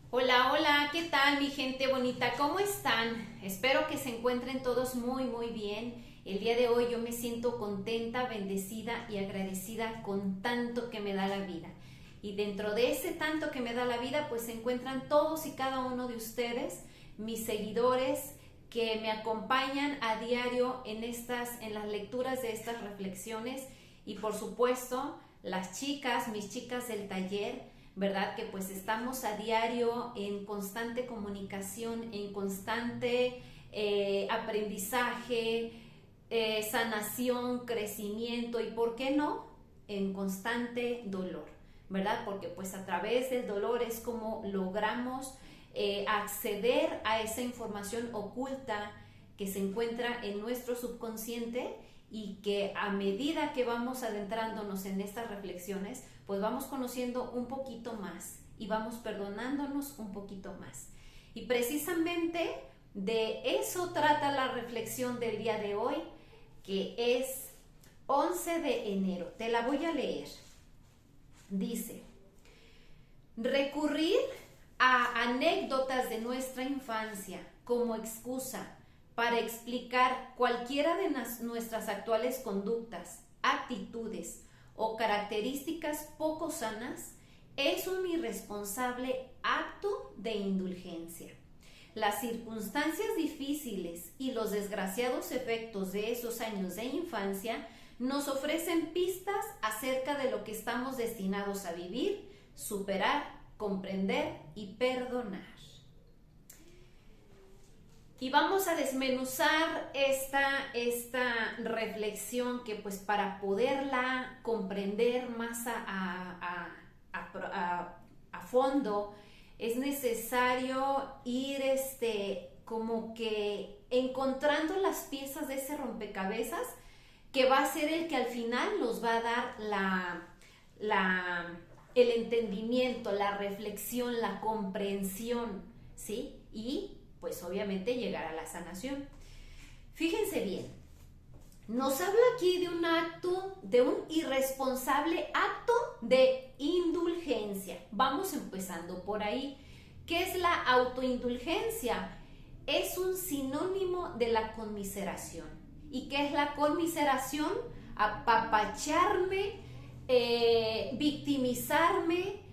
Hola, hola, ¿qué tal mi gente bonita? ¿Cómo están? Espero que se encuentren todos muy bien. El día de hoy yo me siento contenta, bendecida y agradecida con tanto que me da la vida. Y dentro de ese tanto que me da la vida, pues se encuentran todos y cada uno de ustedes, mis seguidores que me acompañan a diario en las lecturas de estas reflexiones y por supuesto las chicas, mis chicas del taller, ¿verdad? Que pues estamos a diario en constante comunicación, en constante aprendizaje, sanación, crecimiento y, ¿por qué no?, en constante dolor, ¿verdad? Porque pues a través del dolor es como logramos acceder a esa información oculta que se encuentra en nuestro subconsciente y que a medida que vamos adentrándonos en estas reflexiones, pues vamos conociendo un poquito más y vamos perdonándonos un poquito más. Y precisamente de eso trata la reflexión del día de hoy, que es 11 de enero. Te la voy a leer. Dice: recurrir a anécdotas de nuestra infancia como excusa para explicar cualquiera de nuestras actuales conductas, actitudes o características poco sanas es un irresponsable acto de indulgencia. Las circunstancias difíciles y los desgraciados efectos de esos años de infancia nos ofrecen pistas acerca de lo que estamos destinados a vivir, superar, comprender y perdonar. Y vamos a desmenuzar esta reflexión que pues para poderla comprender más a fondo es necesario ir como que encontrando las piezas de ese rompecabezas que va a ser el que al final nos va a dar el entendimiento, la reflexión, la comprensión, ¿sí? Y pues obviamente llegar a la sanación. Fíjense bien, nos habla aquí de un acto, de un irresponsable acto de indulgencia. Vamos empezando por ahí. ¿Qué es la autoindulgencia? Es un sinónimo de la conmiseración. ¿Y qué es la conmiseración? Apapacharme, victimizarme,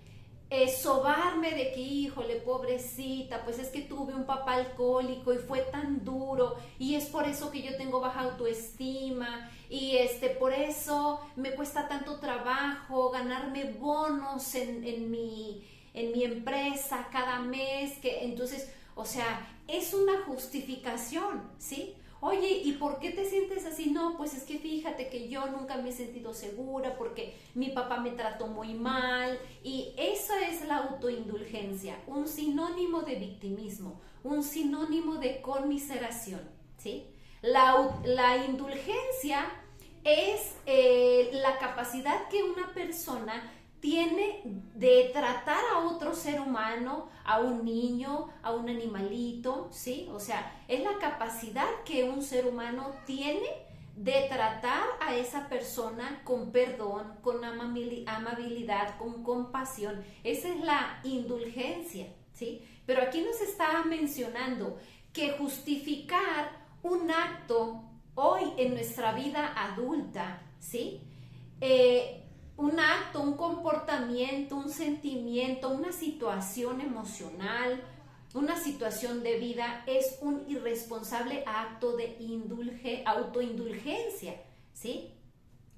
sobarme de que, híjole, pobrecita, pues es que tuve un papá alcohólico y fue tan duro y es por eso que yo tengo baja autoestima y por eso me cuesta tanto trabajo ganarme bonos en mi empresa cada mes, que entonces, o sea, es una justificación, ¿sí? Oye, ¿y por qué te sientes así? No, pues es que fíjate que yo nunca me he sentido segura porque mi papá me trató muy mal. Y esa es la autoindulgencia, un sinónimo de victimismo, un sinónimo de conmiseración, ¿sí? La indulgencia es la capacidad que una persona tiene de tratar a otro ser humano, a un niño, a un animalito, ¿sí? O sea, es la capacidad que un ser humano tiene de tratar a esa persona con perdón, con amabilidad, con compasión. Esa es la indulgencia, ¿sí? Pero aquí nos está mencionando que justificar un acto hoy en nuestra vida adulta, ¿sí? Un acto, un comportamiento, un sentimiento, una situación emocional, una situación de vida es un irresponsable acto de autoindulgencia, ¿sí?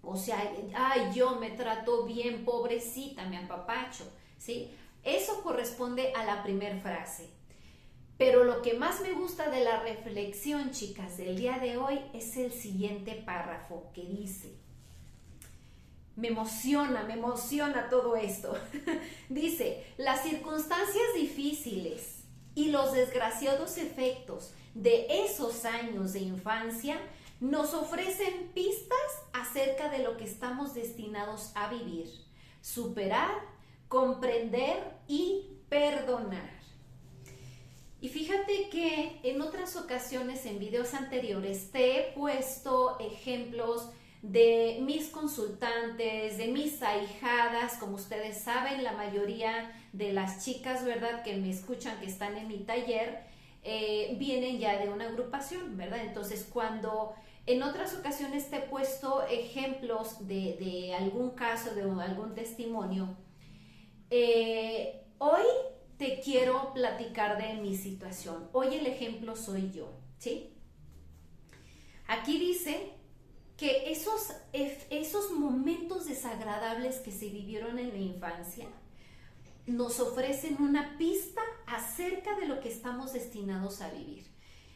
O sea, ay, yo me trato bien, pobrecita, me apapacho, ¿sí? Eso corresponde a la primera frase. Pero lo que más me gusta de la reflexión, chicas, del día de hoy es el siguiente párrafo que dice: me emociona todo esto. Dice: las circunstancias difíciles y los desgraciados efectos de esos años de infancia nos ofrecen pistas acerca de lo que estamos destinados a vivir, superar, comprender y perdonar. Y fíjate que en otras ocasiones, en videos anteriores, te he puesto ejemplos de mis consultantes, de mis ahijadas. Como ustedes saben, la mayoría de las chicas, ¿verdad?, que me escuchan, que están en mi taller, vienen ya de una agrupación, ¿verdad? Entonces, cuando en otras ocasiones te he puesto ejemplos de algún caso, de algún testimonio, hoy te quiero platicar de mi situación. Hoy el ejemplo soy yo, ¿sí? Aquí dice que esos momentos desagradables que se vivieron en la infancia nos ofrecen una pista acerca de lo que estamos destinados a vivir.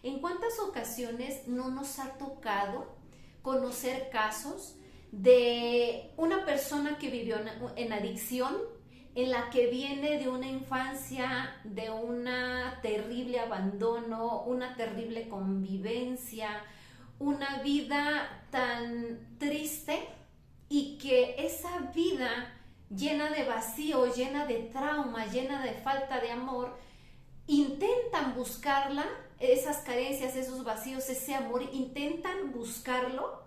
¿En cuántas ocasiones no nos ha tocado conocer casos de una persona que vivió en adicción, en la que viene de una infancia, de un terrible abandono, una terrible convivencia, una vida tan triste, y que esa vida llena de vacío, llena de trauma, llena de falta de amor, intentan buscarla, esas carencias, esos vacíos, ese amor, intentan buscarlo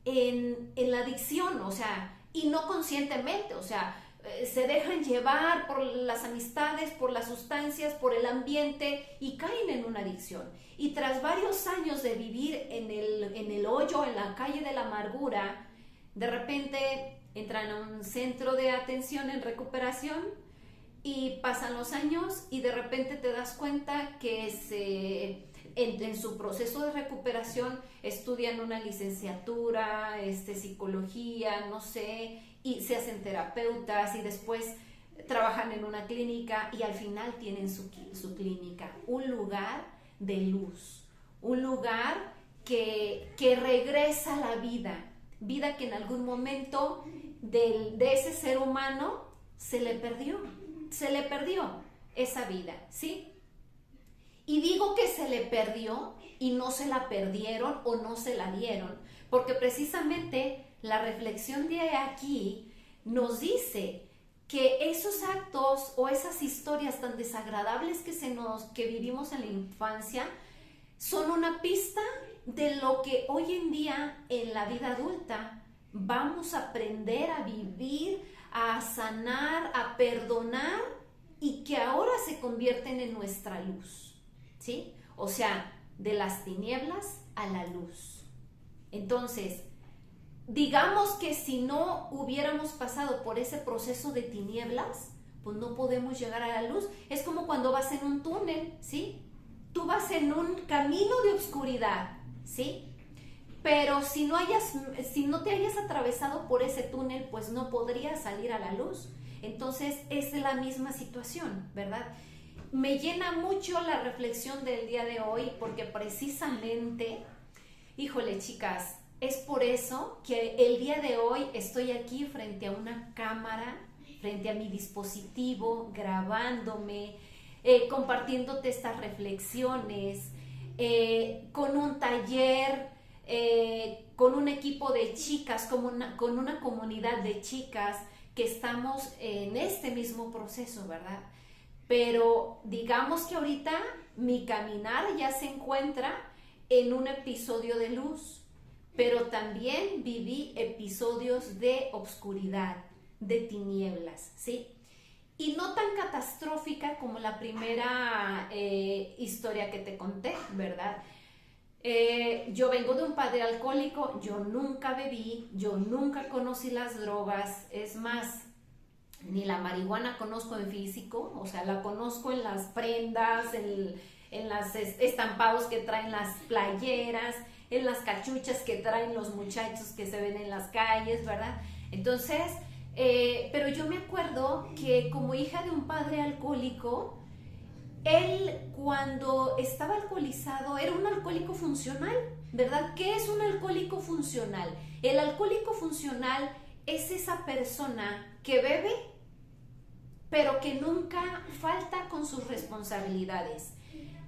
en la adicción, o sea, y no conscientemente, o sea, se dejan llevar por las amistades, por las sustancias, por el ambiente, y caen en una adicción. Y tras varios años de vivir en el hoyo, en la calle de la amargura, de repente entran a un centro de atención en recuperación y pasan los años y de repente te das cuenta que en su proceso de recuperación estudian una licenciatura, psicología, no sé, y se hacen terapeutas y después trabajan en una clínica y al final tienen su clínica, un lugar de luz, un lugar que regresa a la vida que en algún momento de ese ser humano se le perdió esa vida, ¿sí? Y digo que se le perdió y no se la perdieron o no se la dieron, porque precisamente la reflexión de aquí nos dice que esos actos o esas historias tan desagradables que vivimos en la infancia son una pista de lo que hoy en día en la vida adulta vamos a aprender a vivir, a sanar, a perdonar, y que ahora se convierten en nuestra luz, ¿sí? O sea, de las tinieblas a la luz. Entonces, digamos que si no hubiéramos pasado por ese proceso de tinieblas, pues no podemos llegar a la luz. Es como cuando vas en un túnel, ¿sí? Tú vas en un camino de oscuridad, ¿sí? Pero si no te hayas atravesado por ese túnel, pues no podrías salir a la luz. Entonces es la misma situación, ¿verdad? Me llena mucho la reflexión del día de hoy porque precisamente, híjole chicas, es por eso que el día de hoy estoy aquí frente a una cámara, frente a mi dispositivo, grabándome, compartiéndote estas reflexiones, con un taller, con un equipo de chicas, con una comunidad de chicas que estamos en este mismo proceso, ¿verdad? Pero digamos que ahorita mi caminar ya se encuentra en un episodio de luz, pero también viví episodios de oscuridad, de tinieblas, ¿sí? Y no tan catastrófica como la primera historia que te conté, ¿verdad? Yo vengo de un padre alcohólico, yo nunca bebí, yo nunca conocí las drogas, es más, ni la marihuana conozco en físico, o sea, la conozco en las prendas, en los estampados que traen las playeras, en las cachuchas que traen los muchachos que se ven en las calles, ¿verdad? Entonces, pero yo me acuerdo que como hija de un padre alcohólico, él cuando estaba alcoholizado era un alcohólico funcional, ¿verdad? ¿Qué es un alcohólico funcional? El alcohólico funcional es esa persona que bebe, pero que nunca falta con sus responsabilidades,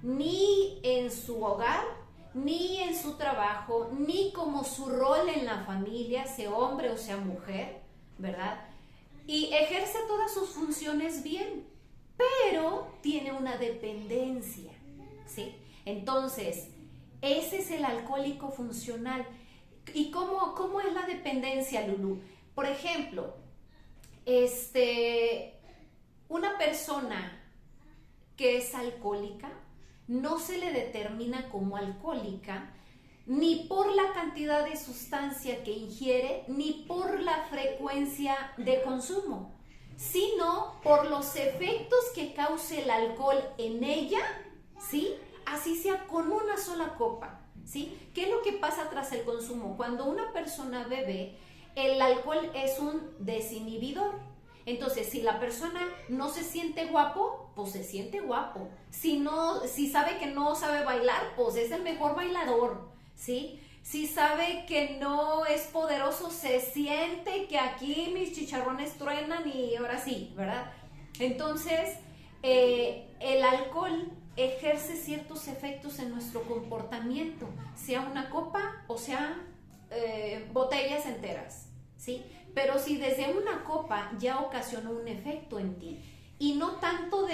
ni en su hogar, ni en su trabajo, ni como su rol en la familia, sea hombre o sea mujer, ¿verdad? Y ejerce todas sus funciones bien, pero tiene una dependencia, ¿sí? Entonces, ese es el alcohólico funcional. ¿Y cómo es la dependencia, Lulú? Por ejemplo, Una persona que es alcohólica no se le determina como alcohólica ni por la cantidad de sustancia que ingiere, ni por la frecuencia de consumo, sino por los efectos que cause el alcohol en ella, ¿sí? Así sea con una sola copa, ¿sí? ¿Qué es lo que pasa tras el consumo? Cuando una persona bebe, el alcohol es un desinhibidor. Entonces, si la persona no se siente guapo, pues se siente guapo. Si sabe que no sabe bailar, pues es el mejor bailador, ¿sí? Si sabe que no es poderoso, se siente que aquí mis chicharrones truenan y ahora sí, ¿verdad? Entonces, el alcohol ejerce ciertos efectos en nuestro comportamiento, sea una copa o sea botellas enteras, ¿sí? Pero si desde una copa ya ocasionó un efecto en ti, y no tanto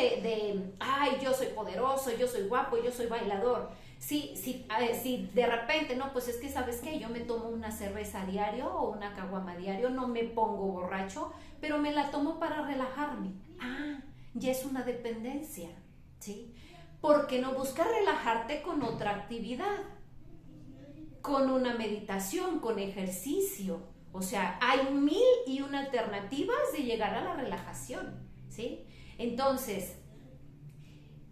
ay, yo soy poderoso, yo soy guapo, yo soy bailador. Si de repente, no, pues es que, ¿sabes qué? Yo me tomo una cerveza a diario o una caguama a diario, no me pongo borracho, pero me la tomo para relajarme. Ah, ya es una dependencia, ¿sí? ¿Por qué no buscar relajarte con otra actividad? Con una meditación, con ejercicio. O sea, hay 1001 alternativas de llegar a la relajación, ¿sí? Entonces,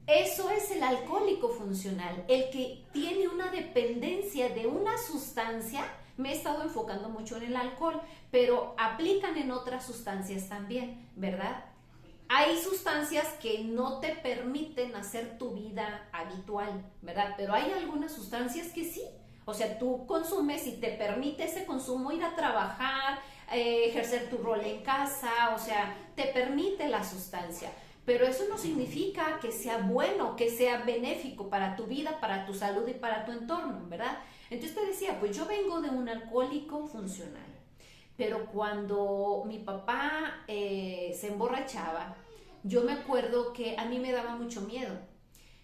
eso es el alcohólico funcional, el que tiene una dependencia de una sustancia. Me he estado enfocando mucho en el alcohol, pero aplican en otras sustancias también, ¿verdad? Hay sustancias que no te permiten hacer tu vida habitual, ¿verdad? Pero hay algunas sustancias que sí. O sea, tú consumes y te permite ese consumo ir a trabajar, ejercer tu rol en casa, o sea, te permite la sustancia. Pero eso no significa que sea bueno, que sea benéfico para tu vida, para tu salud y para tu entorno, ¿verdad? Entonces te decía, pues yo vengo de un alcohólico funcional. Pero cuando mi papá se emborrachaba, yo me acuerdo que a mí me daba mucho miedo.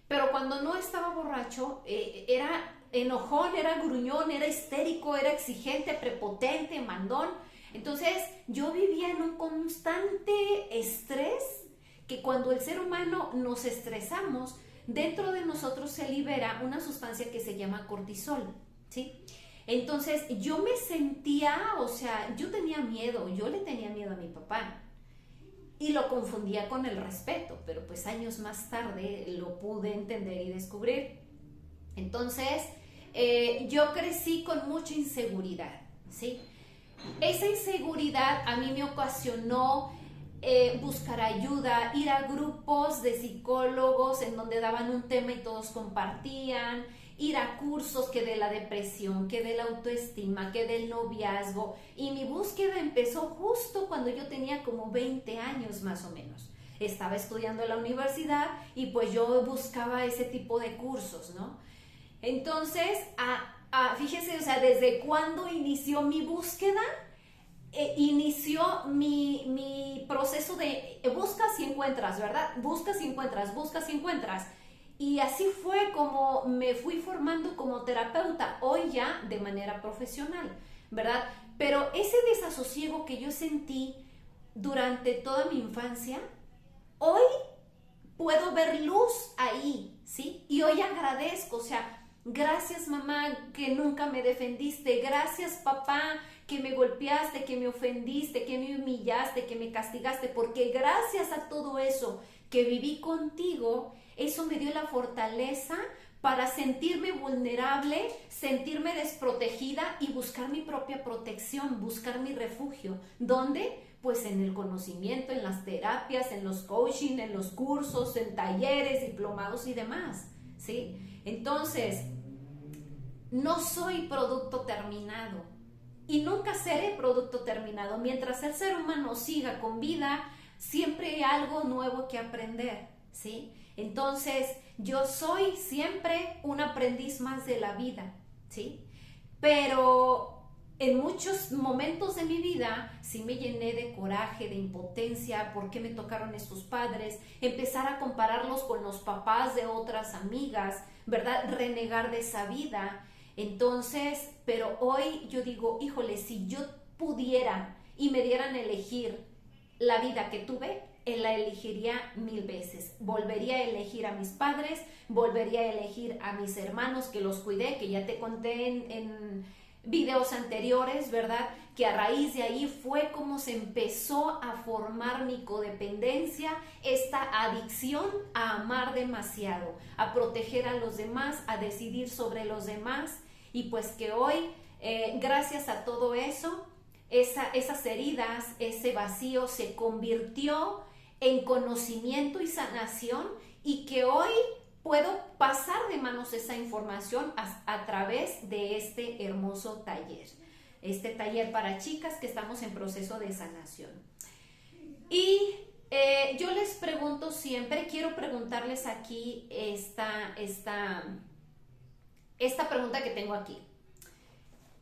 Pero cuando no estaba borracho, era enojón, era gruñón, era histérico, era exigente, prepotente, mandón. Entonces yo vivía en un constante estrés, que cuando el ser humano nos estresamos, dentro de nosotros se libera una sustancia que se llama cortisol, ¿sí? Entonces yo me sentía, o sea, yo tenía miedo, yo le tenía miedo a mi papá y lo confundía con el respeto, pero pues años más tarde lo pude entender y descubrir. Entonces yo crecí con mucha inseguridad, ¿sí? Esa inseguridad a mí me ocasionó buscar ayuda, ir a grupos de psicólogos en donde daban un tema y todos compartían, ir a cursos que de la depresión, que de la autoestima, que del noviazgo, y mi búsqueda empezó justo cuando yo tenía como 20 años más o menos. Estaba estudiando en la universidad y pues yo buscaba ese tipo de cursos, ¿no? Entonces, fíjese, o sea, desde cuándo inició mi búsqueda, inició mi proceso de buscas y encuentras, ¿verdad? Buscas y encuentras, buscas y encuentras. Y así fue como me fui formando como terapeuta, hoy ya de manera profesional, ¿verdad? Pero ese desasosiego que yo sentí durante toda mi infancia, hoy puedo ver luz ahí, ¿sí? Y hoy agradezco, o sea, gracias mamá que nunca me defendiste, gracias papá que me golpeaste, que me ofendiste, que me humillaste, que me castigaste, porque gracias a todo eso que viví contigo, eso me dio la fortaleza para sentirme vulnerable, sentirme desprotegida y buscar mi propia protección, buscar mi refugio. ¿Dónde? Pues en el conocimiento, en las terapias, en los coaching, en los cursos, en talleres, diplomados y demás, ¿sí? Entonces, no soy producto terminado y nunca seré producto terminado. Mientras el ser humano siga con vida, siempre hay algo nuevo que aprender, ¿sí? Entonces, yo soy siempre un aprendiz más de la vida, ¿sí? Pero en muchos momentos de mi vida sí me llené de coraje, de impotencia, ¿por qué me tocaron estos padres? Empezar a compararlos con los papás de otras amigas, ¿verdad? Renegar de esa vida. Entonces, pero hoy yo digo, híjole, si yo pudiera y me dieran a elegir la vida que tuve, la elegiría 1000 veces. Volvería a elegir a mis padres, volvería a elegir a mis hermanos que los cuidé, que ya te conté en videos anteriores, ¿verdad? Que a raíz de ahí fue como se empezó a formar mi codependencia, esta adicción a amar demasiado, a proteger a los demás, a decidir sobre los demás, y pues que hoy, gracias a todo eso, esas heridas, ese vacío se convirtió en conocimiento y sanación, y que hoy puedo pasar de manos esa información a través de este hermoso taller. Este taller para chicas que estamos en proceso de sanación. Y yo les pregunto siempre, quiero preguntarles aquí esta pregunta que tengo aquí.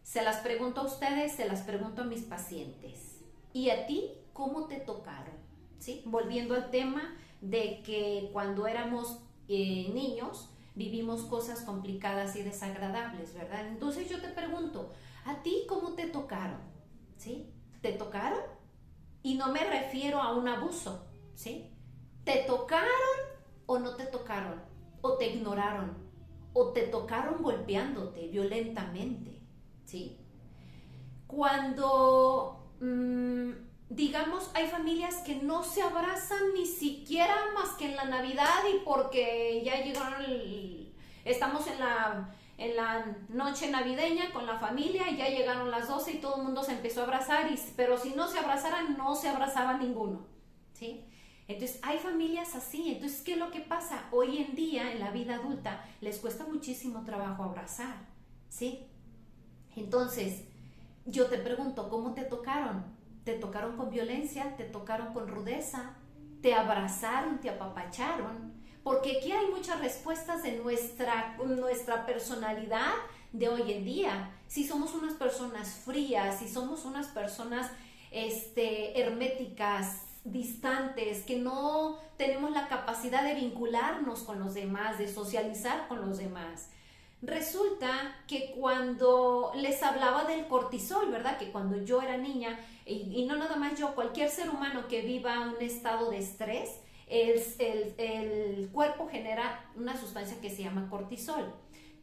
Se las pregunto a ustedes, se las pregunto a mis pacientes. ¿Y a ti cómo te tocaron? ¿Sí? Volviendo al tema de que cuando éramos niños vivimos cosas complicadas y desagradables, ¿verdad? Entonces yo te pregunto, ¿a ti cómo te tocaron? ¿Sí? ¿Te tocaron? Y no me refiero a un abuso, ¿sí? ¿Te tocaron o no te tocaron? ¿O te ignoraron? ¿O te tocaron golpeándote violentamente? ¿Sí? Cuando digamos, hay familias que no se abrazan ni siquiera más que en la Navidad, y porque ya llegaron, estamos en la noche navideña con la familia y ya llegaron las 12 y todo el mundo se empezó a abrazar, pero si no se abrazaran, no se abrazaba ninguno, ¿sí? Entonces hay familias así. Entonces, ¿qué es lo que pasa? Hoy en día, en la vida adulta, les cuesta muchísimo trabajo abrazar, ¿sí? Entonces, yo te pregunto, ¿cómo te tocaron? ¿Te tocaron con violencia? ¿Te tocaron con rudeza? ¿Te abrazaron? ¿Te apapacharon? Porque aquí hay muchas respuestas de nuestra personalidad de hoy en día. Si somos unas personas frías, si somos unas personas herméticas, distantes, que no tenemos la capacidad de vincularnos con los demás, de socializar con los demás. Resulta que cuando les hablaba del cortisol, ¿verdad? Que cuando yo era niña, y no nada más yo, cualquier ser humano que viva un estado de estrés, el cuerpo genera una sustancia que se llama cortisol.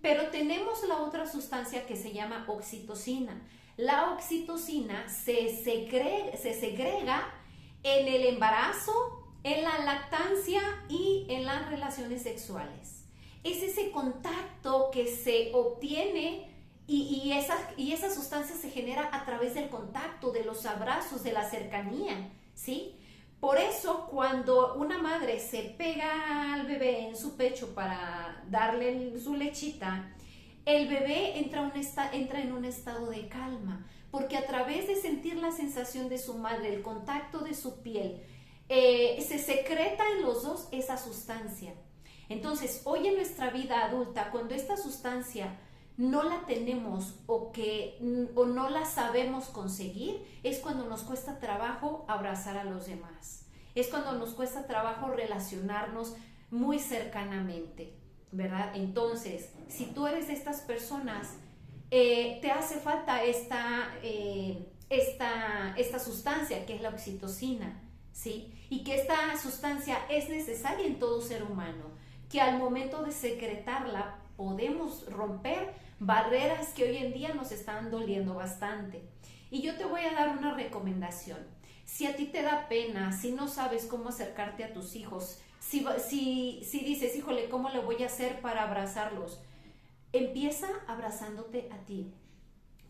Pero tenemos la otra sustancia que se llama oxitocina. La oxitocina se segrega en el embarazo, en la lactancia y en las relaciones sexuales. Es ese contacto que se obtiene y esa sustancia se genera a través del contacto, de los abrazos, de la cercanía, ¿sí? Por eso, cuando una madre se pega al bebé en su pecho para darle su lechita, el bebé entra en un estado de calma, porque a través de sentir la sensación de su madre, el contacto de su piel, se secreta en los dos esa sustancia. Entonces, hoy en nuestra vida adulta, cuando esta sustancia no la tenemos o no la sabemos conseguir, es cuando nos cuesta trabajo abrazar a los demás. Es cuando nos cuesta trabajo relacionarnos muy cercanamente, ¿verdad? Entonces, si tú eres de estas personas, te hace falta esta sustancia que es la oxitocina, ¿sí? Y que esta sustancia es necesaria en todo ser humano, que al momento de secretarla podemos romper barreras que hoy en día nos están doliendo bastante. Y yo te voy a dar una recomendación. Si a ti te da pena, si no sabes cómo acercarte a tus hijos, si dices, híjole, ¿cómo le voy a hacer para abrazarlos? Empieza abrazándote a ti,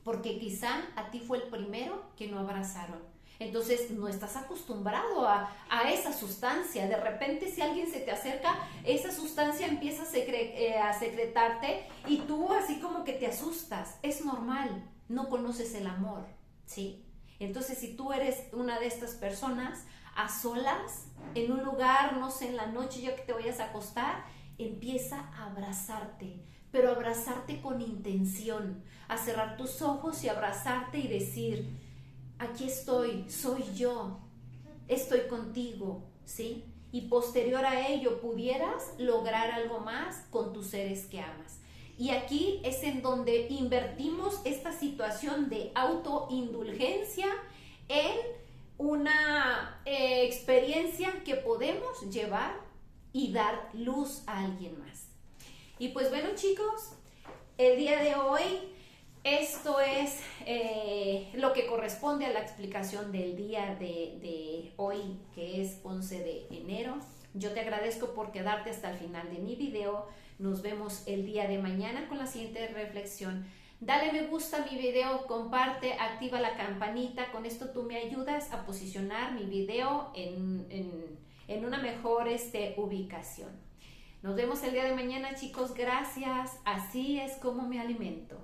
porque quizá a ti fue el primero que no abrazaron. Entonces no estás acostumbrado a esa sustancia. De repente, si alguien se te acerca, esa sustancia empieza a secretarte y tú así como que te asustas. Es normal, no conoces el amor, ¿sí? Entonces, si tú eres una de estas personas, a solas, en un lugar, no sé, en la noche ya que te vayas a acostar, empieza a abrazarte, pero abrazarte con intención, a cerrar tus ojos y abrazarte y decir, aquí estoy, soy yo, estoy contigo, ¿sí? Y posterior a ello pudieras lograr algo más con tus seres que amas. Y aquí es en donde invertimos esta situación de autoindulgencia en una experiencia que podemos llevar y dar luz a alguien más. Y pues bueno, chicos, el día de hoy esto es lo que corresponde a la explicación del día de hoy, que es 11 de enero. Yo te agradezco por quedarte hasta el final de mi video. Nos vemos el día de mañana con la siguiente reflexión. Dale me gusta a mi video, comparte, activa la campanita. Con esto tú me ayudas a posicionar mi video en una mejor ubicación. Nos vemos el día de mañana, chicos. Gracias. Así es como me alimento.